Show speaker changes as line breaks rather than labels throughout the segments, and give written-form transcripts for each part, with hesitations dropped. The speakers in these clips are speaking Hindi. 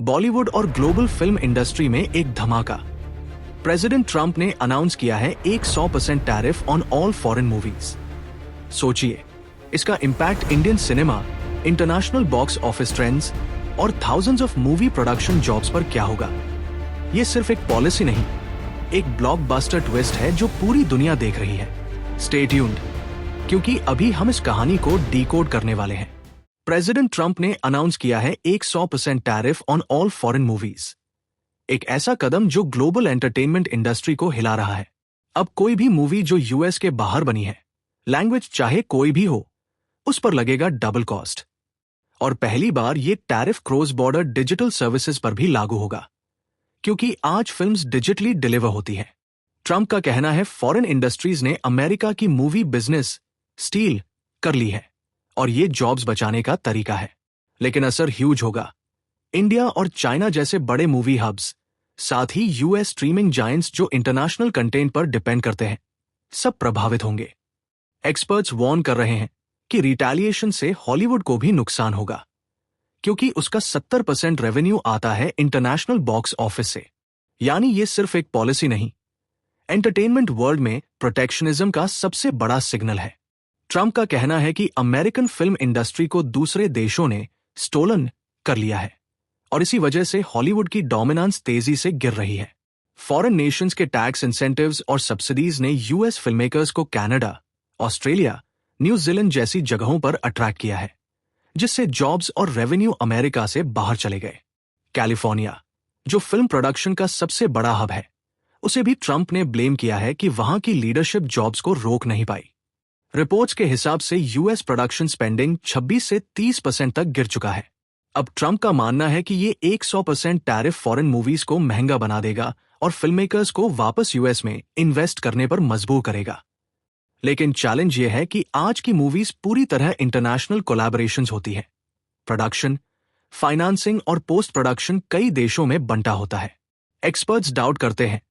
बॉलीवुड और ग्लोबल फिल्म इंडस्ट्री में एक धमाका। प्रेसिडेंट ट्रंप ने अनाउंस किया है एक 100% tariff on all foreign movies. सोचिए, इसका impact Indian cinema, international box office trends और thousands of movie production jobs पर क्या होगा। ये सिर्फ एक पॉलिसी नहीं, एक ब्लॉकबस्टर ट्विस्ट है जो पूरी दुनिया देख रही है। स्टे ट्यून्ड, क्योंकि अभी हम इस कहानी को डीकोड करने वाले हैं। प्रेसिडेंट ट्रंप ने अनाउंस किया है एक 100% tariff on all foreign movies. एक ऐसा कदम जो ग्लोबल एंटरटेनमेंट इंडस्ट्री को हिला रहा है। अब कोई भी मूवी जो यूएस के बाहर बनी है, लैंग्वेज चाहे कोई भी हो, उस पर लगेगा डबल कॉस्ट। और पहली बार ये tariff cross border digital services पर भी लागू होगा, क्योंकि आज फिल्म्स डिजिटली डिलीवर होती हैं। ट्रंप का कहना है फॉरेन इंडस्ट्रीज ने अमेरिका की मूवी बिजनेस स्टील कर ली है और ये जॉब्स बचाने का तरीका है। लेकिन असर ह्यूज होगा। इंडिया और चाइना जैसे बड़े मूवी हब्स, साथ ही यूएस स्ट्रीमिंग जायंट्स जो इंटरनेशनल कंटेंट पर डिपेंड करते हैं, सब प्रभावित होंगे। एक्सपर्ट्स वार्न कर रहे हैं कि रिटेलिएशन से हॉलीवुड को भी नुकसान होगा, क्योंकि उसका 70% रेवेन्यू आता है इंटरनेशनल बॉक्स ऑफिस से। यानी ये सिर्फ एक पॉलिसी नहीं, एंटरटेनमेंट वर्ल्ड में प्रोटेक्शनिज्म का सबसे बड़ा सिग्नल है। ट्रंप का कहना है कि अमेरिकन फिल्म इंडस्ट्री को दूसरे देशों ने स्टोलन कर लिया है और इसी वजह से हॉलीवुड की डोमिनेंस तेजी से गिर रही है। फॉरेन नेशंस के टैक्स इंसेंटिव्स और सब्सिडीज ने यूएस फिल्म मेकर्स को कनाडा, ऑस्ट्रेलिया, न्यूजीलैंड जैसी जगहों पर अट्रैक्ट किया है, जिससे जॉब्स और रेवेन्यू अमेरिका से बाहर चले गए। कैलिफोर्निया, जो फिल्म प्रोडक्शन का सबसे बड़ा हब है, उसे भी ट्रंप ने ब्लेम किया है कि वहां की लीडरशिप जॉब्स को रोक नहीं पाई। रिपोर्ट्स के हिसाब से यूएस प्रोडक्शन स्पेंडिंग 26 से 30% तक गिर चुका है। अब ट्रंप का मानना है कि ये 100% टैरिफ फॉरेन मूवीज को महंगा बना देगा और फिल्म मेकर्स को वापस यूएस में इन्वेस्ट करने पर मजबूर करेगा। लेकिन चैलेंज ये है कि आज की मूवीज पूरी तरह इंटरनेशनल कोलैबोरेशंस होती है। प्रोडक्शन, फाइनेंसिंग और पोस्ट प्रोडक्शन कई देशों में बंटा होता है। एक्सपर्ट्स डाउट करते हैं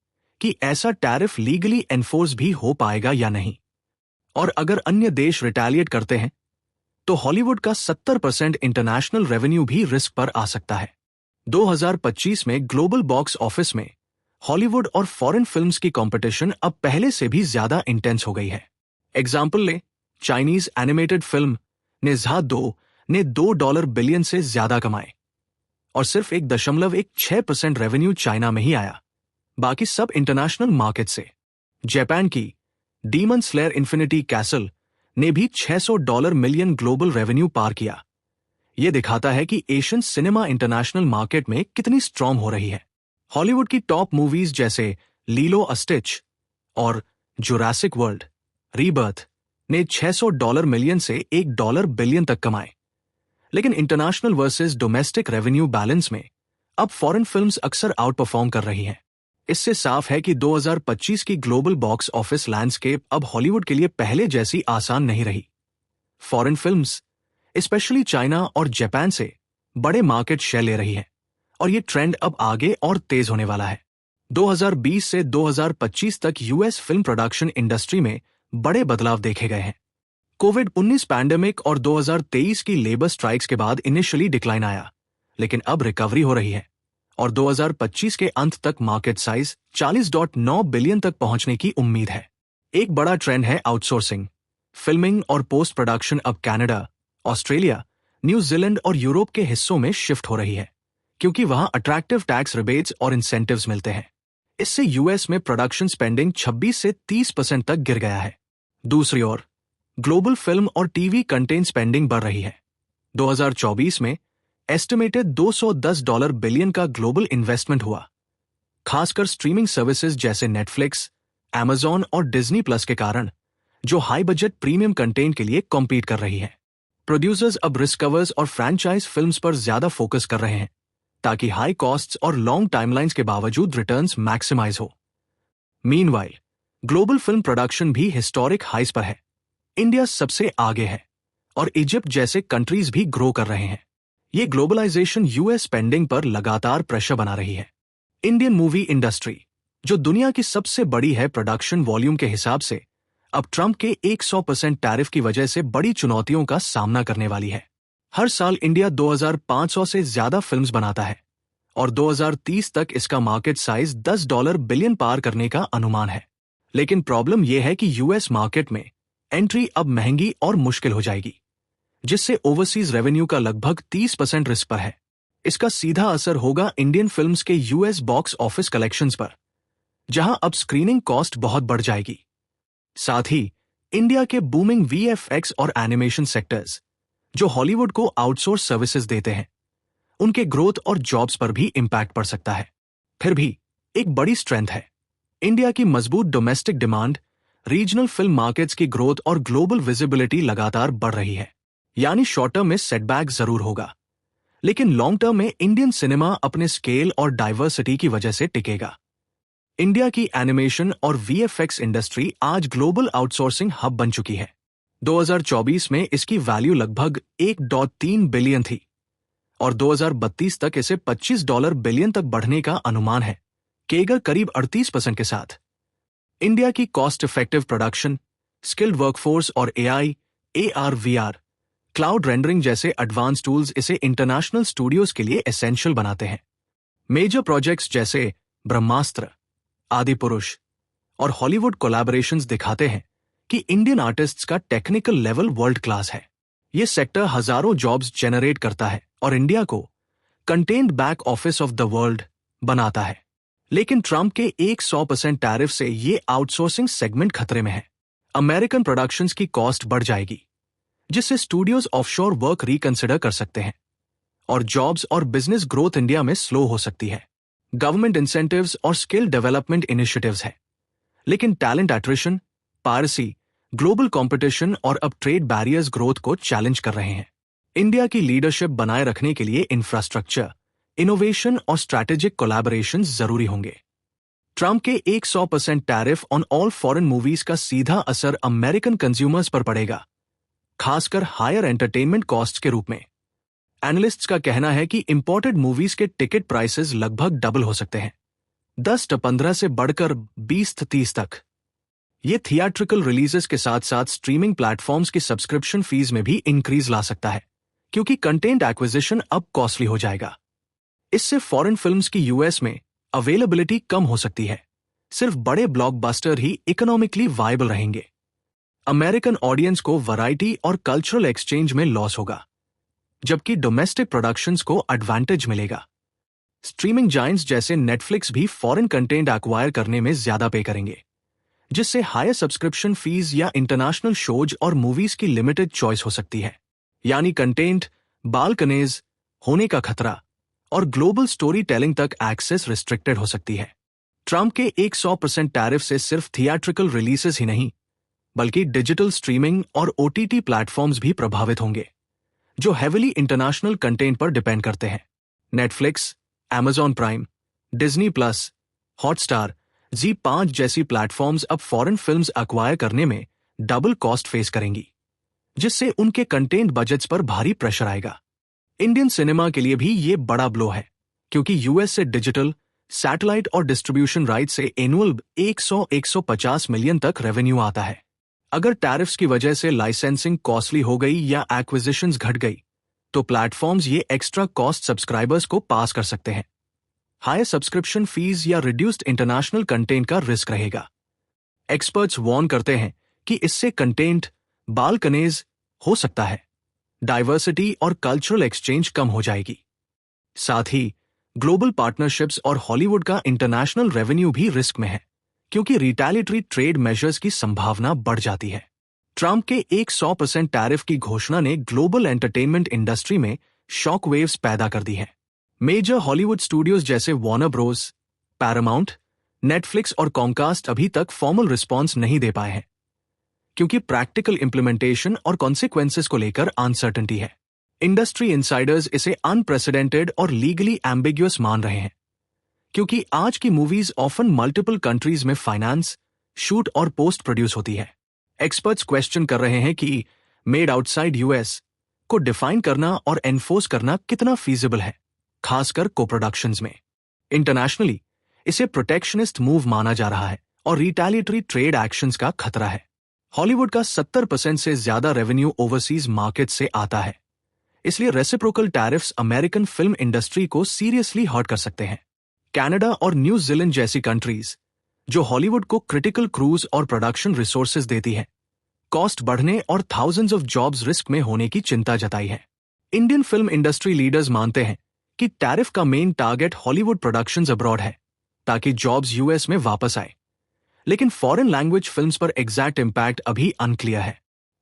कि ऐसा टैरिफ लीगली एनफोर्स भी हो पाएगा या नहीं, और अगर अन्य देश रिटेलिएट करते हैं तो हॉलीवुड का 70% इंटरनेशनल रेवेन्यू भी रिस्क पर आ सकता है। 2025 में ग्लोबल बॉक्स ऑफिस में हॉलीवुड और फॉरेन फिल्म्स की कंपटीशन अब पहले से भी ज्यादा इंटेंस हो गई है। एग्जाम्पल ले, चाइनीज एनिमेटेड फिल्म निज़हा 2 ने $2 बिलियन से ज्यादा कमाए और सिर्फ 1.6% रेवेन्यू चाइना में ही आया, बाकी सब इंटरनेशनल मार्केट से। जापान की डीमन स्लेयर इन्फिनिटी कैसल ने भी $600 मिलियन ग्लोबल रेवेन्यू पार किया। यह दिखाता है कि एशियन सिनेमा इंटरनेशनल मार्केट में कितनी स्ट्रॉन्ग हो रही है। हॉलीवुड की टॉप मूवीज जैसे लीलो अ स्टिच और जुरासिक वर्ल्ड रीबर्थ ने $600 मिलियन से $1 बिलियन तक कमाए। लेकिन international versus domestic revenue balance में अब फॉरेन फिल्म्स अक्सर आउट परफॉर्म कर रही हैं। इससे साफ है कि 2025 की ग्लोबल बॉक्स ऑफिस लैंडस्केप अब हॉलीवुड के लिए पहले जैसी आसान नहीं रही। फॉरेन फिल्म्स, स्पेशली चाइना और जापान से बड़े मार्केट शेयर ले रही है और ये ट्रेंड अब आगे और तेज होने वाला है। 2020 से 2025 तक यूएस फिल्म प्रोडक्शन इंडस्ट्री में बड़े बदलाव देखे गए हैं। कोविड-19 पैंडेमिक और 2023 की लेबर स्ट्राइक्स के बाद इनिशियली डिक्लाइन आया, लेकिन अब रिकवरी हो रही है और 2025 के अंत तक मार्केट साइज 40.9 बिलियन तक पहुंचने की उम्मीद है। एक बड़ा ट्रेंड है आउटसोर्सिंग। फिल्मिंग और पोस्ट प्रोडक्शन अब कनाडा, ऑस्ट्रेलिया, न्यूजीलैंड और यूरोप के हिस्सों में शिफ्ट हो रही है, क्योंकि वहां अट्रैक्टिव टैक्स रिबेट्स और इंसेंटिव्स मिलते हैं। इससे यूएस में प्रोडक्शन स्पेंडिंग 26 से 30% तक गिर गया है। दूसरी ओर ग्लोबल फिल्म और टीवी कंटेंट स्पेंडिंग बढ़ रही है। 2024 में एस्टिमेटेड $210 बिलियन का ग्लोबल इन्वेस्टमेंट हुआ, खासकर स्ट्रीमिंग सर्विसेज जैसे नेटफ्लिक्स, अमेज़न और डिज्नी प्लस के कारण, जो हाई बजट प्रीमियम कंटेंट के लिए कॉम्पीट कर रही है। प्रोड्यूसर्स अब रिस्क कवर्स और फ्रैंचाइज फिल्म्स पर ज्यादा फोकस कर रहे हैं, ताकि हाई कॉस्ट्स और लॉन्ग टाइमलाइंस के बावजूद रिटर्न्स मैक्सिमाइज हो। मीनवाइल, ग्लोबल फिल्म प्रोडक्शन भी हिस्टोरिक हाइस पर है। इंडिया सबसे आगे है और इजिप्ट जैसे कंट्रीज भी ग्रो कर रहे हैं। ये ग्लोबलाइजेशन यूएस स्पेंडिंग पर लगातार प्रेशर बना रही है। इंडियन मूवी इंडस्ट्री, जो दुनिया की सबसे बड़ी है प्रोडक्शन वॉल्यूम के हिसाब से, अब ट्रंप के 100% टैरिफ की वजह से बड़ी चुनौतियों का सामना करने वाली है। हर साल इंडिया 2500 से ज्यादा फिल्म्स बनाता है, और 2030 तक इसका मार्केट साइज $10 बिलियन पार करने का अनुमान है। लेकिन प्रॉब्लम यह है कि यूएस मार्केट में एंट्री अब महंगी और मुश्किल हो जाएगी, जिससे ओवरसीज रेवेन्यू का लगभग 30% रिस्क पर है। इसका सीधा असर होगा इंडियन फिल्म्स के यूएस बॉक्स ऑफिस कलेक्शंस पर, जहां अब स्क्रीनिंग कॉस्ट बहुत बढ़ जाएगी। साथ ही इंडिया के बूमिंग वीएफएक्स और एनिमेशन सेक्टर्स, जो हॉलीवुड को आउटसोर्स सर्विसेज देते हैं, उनके ग्रोथ और जॉब्स पर भी इंपैक्ट पड़ सकता है। फिर भी एक बड़ी स्ट्रेंथ है इंडिया की मजबूत domestic demand, regional film markets की ग्रोथ और ग्लोबल विजिबिलिटी लगातार बढ़ रही है। यानी शॉर्ट टर्म में सेटबैक जरूर होगा, लेकिन लॉन्ग टर्म में इंडियन सिनेमा अपने स्केल और डाइवर्सिटी की वजह से टिकेगा। इंडिया की एनिमेशन और वीएफएक्स इंडस्ट्री आज ग्लोबल आउटसोर्सिंग हब बन चुकी है। 2024 में इसकी वैल्यू लगभग 1.3 बिलियन थी और 2032 तक इसे $25 बिलियन तक बढ़ने का अनुमान है, केगर करीब 38% के साथ। इंडिया की cost effective production, skilled workforce और AI, AR, VR, cloud rendering जैसे एडवांस टूल्स इसे इंटरनेशनल स्टूडियोज के लिए एसेंशियल बनाते हैं। मेजर प्रोजेक्ट्स जैसे ब्रह्मास्त्र, आदिपुरुष और हॉलीवुड कोलैबोरेशंस दिखाते हैं कि इंडियन आर्टिस्ट्स का टेक्निकल लेवल वर्ल्ड क्लास है। यह सेक्टर हजारों जॉब्स जनरेट करता है और इंडिया को contained back office of the world बनाता है। लेकिन ट्रंप के 100% टैरिफ से ये आउटसोर्सिंग सेगमेंट खतरे में है। अमेरिकन प्रोडक्शंस की कॉस्ट बढ़ जाएगी, जिससे स्टूडियोज ऑफशोर वर्क रिकंसिडर कर सकते हैं और जॉब्स और बिजनेस ग्रोथ इंडिया में स्लो हो सकती है। गवर्नमेंट इंसेंटिव्स और स्किल डेवलपमेंट इनिशिएटिव्स है, लेकिन talent attrition, piracy, global competition और अब ट्रेड बैरियर्स ग्रोथ को चैलेंज कर रहे हैं। इंडिया की लीडरशिप बनाए रखने के लिए इंफ्रास्ट्रक्चर, इनोवेशन और स्ट्रैटेजिक कोलैबोरेशन जरूरी होंगे। ट्रंप के 100% tariff on all foreign movies का सीधा असर अमेरिकन कंज्यूमर्स पर पड़ेगा, खासकर हायर एंटरटेनमेंट कॉस्ट के रूप में। एनालिस्ट्स का कहना है कि इंपोर्टेड मूवीज के टिकट प्राइसेस लगभग डबल हो सकते हैं, 10-15 से बढ़कर 20-30 तक। ये थिएट्रिकल रिलीजेस के साथ साथ स्ट्रीमिंग प्लेटफॉर्म्स की सब्सक्रिप्शन फीस में भी इंक्रीज ला सकता है, क्योंकि कंटेंट एक्विजिशन अब कॉस्टली हो जाएगा। इससे फॉरेन फिल्म्स की यूएस में अवेलेबिलिटी कम हो सकती है। सिर्फ बड़े ब्लॉकबस्टर ही इकोनॉमिकली वायबल रहेंगे। अमेरिकन ऑडियंस को वैरायटी और कल्चरल एक्सचेंज में लॉस होगा, जबकि डोमेस्टिक प्रोडक्शंस को एडवांटेज मिलेगा। स्ट्रीमिंग जायंट्स जैसे नेटफ्लिक्स भी फॉरेन कंटेंट एक्वायर करने में ज्यादा पे करेंगे, जिससे हायर सब्सक्रिप्शन फीस या इंटरनेशनल शोज और मूवीज की लिमिटेड चॉइस हो सकती है। यानी कंटेंट बालकनेज होने का खतरा और ग्लोबल स्टोरी टेलिंग तक एक्सेस रिस्ट्रिक्टेड हो सकती है। ट्रंप के 100% टैरिफ से सिर्फ थिएट्रिकल रिलीजेस ही नहीं, बल्कि डिजिटल स्ट्रीमिंग और ओटीटी प्लेटफॉर्म्स भी प्रभावित होंगे, जो हेविली इंटरनेशनल कंटेंट पर डिपेंड करते हैं। Netflix, Amazon prime, Disney plus, Hotstar, Z5 जैसी प्लेटफॉर्म्स अब फॉरेन फिल्म्स एक्वायर करने में डबल कॉस्ट फेस करेंगी, जिससे उनके कंटेंट बजट्स पर भारी प्रेशर आएगा। इंडियन सिनेमा के लिए भी ये बड़ा ब्लो है, क्योंकि यूएस से डिजिटल, सैटेलाइट और डिस्ट्रीब्यूशन राइट से एनुअल 100-150 मिलियन तक रेवेन्यू आता है। अगर टैरिफ्स की वजह से लाइसेंसिंग कॉस्टली हो गई या एक्विजिशंस घट गई, तो प्लेटफॉर्म्स ये एक्स्ट्रा कॉस्ट सब्सक्राइबर्स को पास कर सकते हैं। हायर सब्सक्रिप्शन फीस या रिड्यूस्ड इंटरनेशनल कंटेंट का रिस्क रहेगा। एक्सपर्ट्स वार्न करते हैं कि इससे कंटेंट बालकनेज हो सकता है, डाइवर्सिटी और कल्चरल एक्सचेंज कम हो जाएगी। साथ ही ग्लोबल पार्टनरशिप्स और हॉलीवुड का इंटरनेशनल रेवेन्यू भी रिस्क में है, क्योंकि रिटेलिटरी ट्रेड मेजर्स की संभावना बढ़ जाती है। ट्रंप के 100% टैरिफ की घोषणा ने ग्लोबल एंटरटेनमेंट इंडस्ट्री में शॉक वेव्स पैदा कर दी है। मेजर हॉलीवुड स्टूडियोज जैसे वार्नर ब्रोस, पैरामाउंट, नेटफ्लिक्स और कॉमकास्ट अभी तक फॉर्मल रिस्पॉन्स नहीं दे पाए हैं, क्योंकि प्रैक्टिकल इंप्लीमेंटेशन और कॉन्सिक्वेंसेस को लेकर अनसर्टेनिटी है। इंडस्ट्री इनसाइडर्स इसे अनप्रेसिडेंटेड और लीगली एम्बिग्युअस मान रहे हैं, क्योंकि आज की मूवीज ऑफन मल्टीपल कंट्रीज में फाइनेंस, शूट और पोस्ट प्रोड्यूस होती है। एक्सपर्ट्स क्वेश्चन कर रहे हैं कि मेड आउटसाइड यूएस को डिफाइन करना और एनफोर्स करना कितना फीजिबल है, खासकर को-प्रोडक्शंस में। इंटरनेशनली इसे प्रोटेक्शनिस्ट मूव माना जा रहा है और रिटेलिटरी ट्रेड एक्शंस का खतरा है। हॉलीवुड का 70% से ज्यादा रेवेन्यू ओवरसीज मार्केट से आता है, इसलिए reciprocal tariffs American film industry को सीरियसली हर्ट कर सकते हैं। कनाडा और न्यूजीलैंड जैसी कंट्रीज जो हॉलीवुड को क्रिटिकल क्रूज और प्रोडक्शन रिसोर्सेज देती है, कॉस्ट बढ़ने और थाउजेंड्स ऑफ जॉब्स रिस्क में होने की चिंता जताई है। इंडियन फिल्म इंडस्ट्री लीडर्स मानते हैं कि टैरिफ का main target Hollywood productions abroad है ताकि जॉब्स यूएस में वापस आए, लेकिन फॉरेन लैंग्वेज फिल्म्स पर एग्जैक्ट इंपैक्ट अभी अनक्लियर है।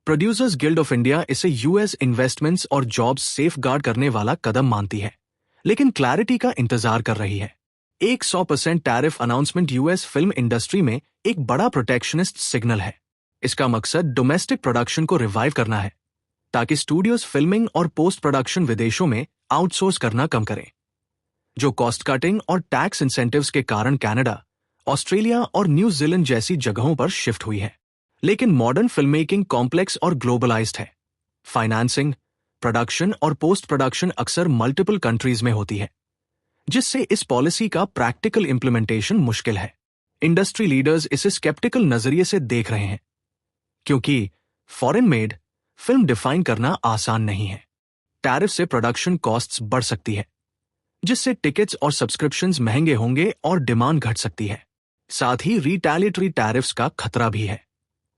प्रोड्यूसर्स गिल्ड ऑफ इंडिया इसे यूएस इन्वेस्टमेंट्स और जॉब्स सेफगार्ड करने वाला कदम मानती है, लेकिन क्लैरिटी का इंतजार कर रही है। एक 100% tariff announcement US film industry में एक बड़ा प्रोटेक्शनिस्ट सिग्नल है। इसका मकसद डोमेस्टिक प्रोडक्शन को रिवाइव करना है ताकि स्टूडियोज फिल्मिंग और पोस्ट प्रोडक्शन विदेशों में आउटसोर्स करना कम करें, जो कॉस्ट कटिंग और टैक्स इंसेंटिव्स के कारण कनाडा, ऑस्ट्रेलिया और न्यूजीलैंड जैसी जगहों पर शिफ्ट हुई है। लेकिन मॉडर्न फिल्म मेकिंग कॉम्प्लेक्स और ग्लोबलाइज्ड है। फाइनेंसिंग, प्रोडक्शन और पोस्ट प्रोडक्शन अक्सर मल्टीपल कंट्रीज में होती है, जिससे इस पॉलिसी का प्रैक्टिकल इंप्लीमेंटेशन मुश्किल है। इंडस्ट्री लीडर्स इसे स्केप्टिकल नजरिए से देख रहे हैं, क्योंकि फॉरेन मेड फिल्म डिफाइन करना आसान नहीं है। टैरिफ से प्रोडक्शन कॉस्ट्स बढ़ सकती है, जिससे टिकट्स और सब्सक्रिप्शंस महंगे होंगे और डिमांड घट सकती है। साथ ही रिटेलिएटरी टैरिफ्स का खतरा भी है,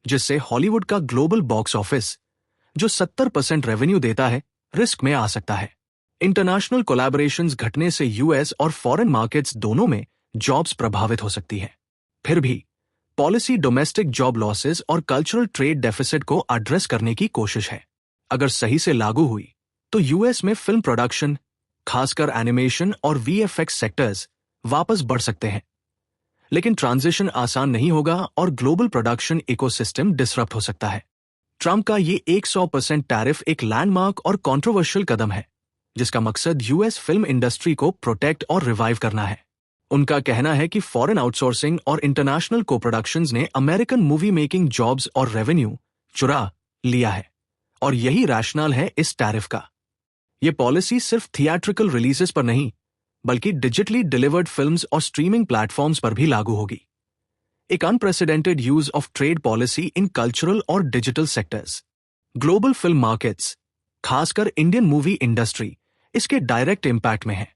जिससे हॉलीवुड का ग्लोबल बॉक्स ऑफिस, जो 70% रेवेन्यू देता है, रिस्क में आ सकता है। इंटरनेशनल कोलैबोरेशंस घटने से यूएस और फॉरेन मार्केट्स दोनों में जॉब्स प्रभावित हो सकती है। फिर भी पॉलिसी डोमेस्टिक जॉब लॉसेस और कल्चरल ट्रेड डेफिसिट को एड्रेस करने की कोशिश है। अगर सही से लागू हुई तो यूएस में फिल्म प्रोडक्शन, खासकर एनिमेशन और वीएफएक्स सेक्टर्स वापस बढ़ सकते हैं, लेकिन ट्रांजिशन आसान नहीं होगा और ग्लोबल प्रोडक्शन इकोसिस्टम डिसरप्ट हो सकता है। ट्रंप का ये 100% टैरिफ एक लैंडमार्क और कंट्रोवर्शियल कदम है, जिसका मकसद यूएस फिल्म इंडस्ट्री को प्रोटेक्ट और रिवाइव करना है। उनका कहना है कि फॉरेन आउटसोर्सिंग और इंटरनेशनल को प्रोडक्शंस ने अमेरिकन मूवी मेकिंग जॉब्स और रेवेन्यू चुरा लिया है, और यही रैशनल है इस टैरिफ का। यह पॉलिसी सिर्फ थिएट्रिकल रिलीजेस पर नहीं, बल्कि डिजिटली डिलीवर्ड फिल्म्स और स्ट्रीमिंग प्लेटफॉर्म्स पर भी लागू होगी। एक unprecedented use of trade policy in cultural और digital sectors. Global film markets, खासकर इंडियन मूवी इंडस्ट्री, इसके डायरेक्ट इंपैक्ट में है।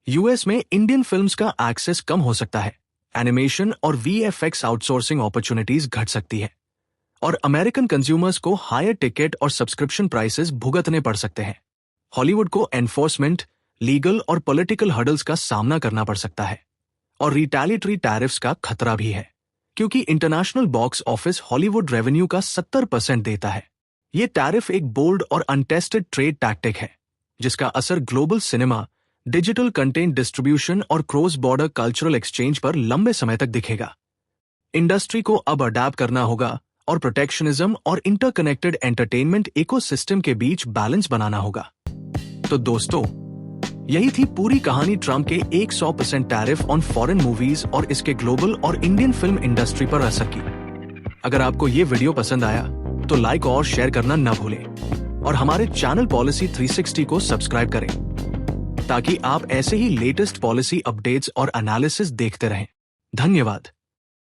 यूएस में इंडियन फिल्म्स का एक्सेस कम हो सकता है, एनिमेशन और वीएफएक्स आउटसोर्सिंग अपॉर्चुनिटीज घट सकती है, और अमेरिकन कंज्यूमर्स को हायर टिकट और सब्सक्रिप्शन प्राइसेस भुगतने पड़ सकते हैं। हॉलीवुड को एनफोर्समेंट, लीगल और पॉलिटिकल हर्डल्स का सामना करना पड़ सकता है, और रिटेलिएटरी टैरिफ्स का खतरा भी है, क्योंकि international box office Hollywood revenue का 70% देता है। ये टैरिफ एक बोल्ड और अनटेस्टेड ट्रेड टैक्टिक है, जिसका असर global cinema, digital content distribution और क्रॉस बॉर्डर कल्चरल एक्सचेंज पर लंबे समय तक दिखेगा। इंडस्ट्री को अब अडैप्ट करना होगा और प्रोटेक्शनिज्म और इंटरकनेक्टेड एंटरटेनमेंट इकोसिस्टम के बीच बैलेंस बनाना होगा। तो दोस्तों, यही थी पूरी कहानी ट्रंप के 100% टैरिफ ऑन फॉरेन मूवीज और इसके ग्लोबल और इंडियन फिल्म इंडस्ट्री पर असर की। अगर आपको ये वीडियो पसंद आया तो लाइक और शेयर करना न भूलें, और हमारे चैनल पॉलिसी 360 को सब्सक्राइब करें, ताकि आप ऐसे ही लेटेस्ट पॉलिसी अपडेट्स और एनालिसिस देखते रहें। धन्यवाद।